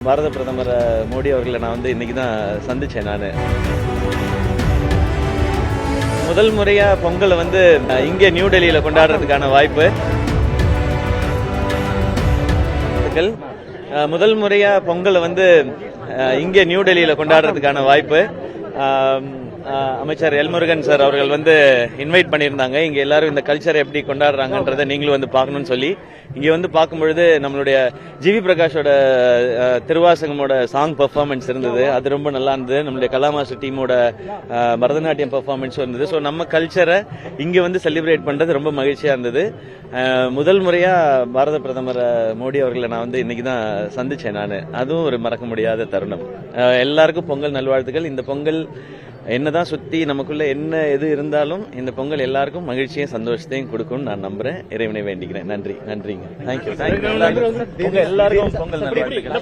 பாரத பிரதமர் மோடி அவர்களை நான் இன்னைக்கு தான் சந்திச்சேன். நான் முதல் முறையா பொங்கலை இங்கே நியூ டெல்லியில கொண்டாடுறதுக்கான வாய்ப்பு. முதல் முறையா பொங்கலை இங்கே நியூ டெல்லியில கொண்டாடுறதுக்கான வாய்ப்பு. அமைச்சர் எல் முருகன் சார் அவர்கள் இன்வைட் பண்ணியிருந்தாங்க. இங்க எல்லாரும் இந்த கல்ச்சரை எப்படி கொண்டாடுறாங்கன்றதை நீங்களும் பார்க்கணும்னு சொல்லி இங்க பார்க்கும்பொழுது நம்மளுடைய ஜிவி பிரகாஷோட திருவாசகமோட சாங் பெர்ஃபார்மன்ஸ் இருந்தது. அது ரொம்ப நல்லா இருந்தது. நம்மளுடைய கலாமாஸ்டர் டீமோட பரதநாட்டியம் பெர்ஃபார்மன்ஸும் இருந்தது. ஸோ நம்ம கல்ச்சரை இங்க செலிப்ரேட் பண்றது ரொம்ப மகிழ்ச்சியா இருந்தது. முதல் முறையா பாரத பிரதமர் மோடி அவர்களை நான் இன்னைக்கு தான் சந்திச்சேன். நான் அதுவும் ஒரு மறக்க முடியாத தருணம். எல்லாருக்கும் பொங்கல் நல்வாழ்த்துக்கள். இந்த பொங்கல் என்னதான் சுத்தி நமக்குள்ள என்ன எது இருந்தாலும் இந்த பொங்கல் எல்லாருக்கும் மகிழ்ச்சியும் சந்தோஷத்தையும் கொடுக்கும்னு நான் நம்புறேன். இறைவனை வேண்டிக்கிறேன். நன்றிங்க. தேங்க்யூ. எல்லாருக்கும் பொங்கல் நல்வாழ்த்துக்கள்.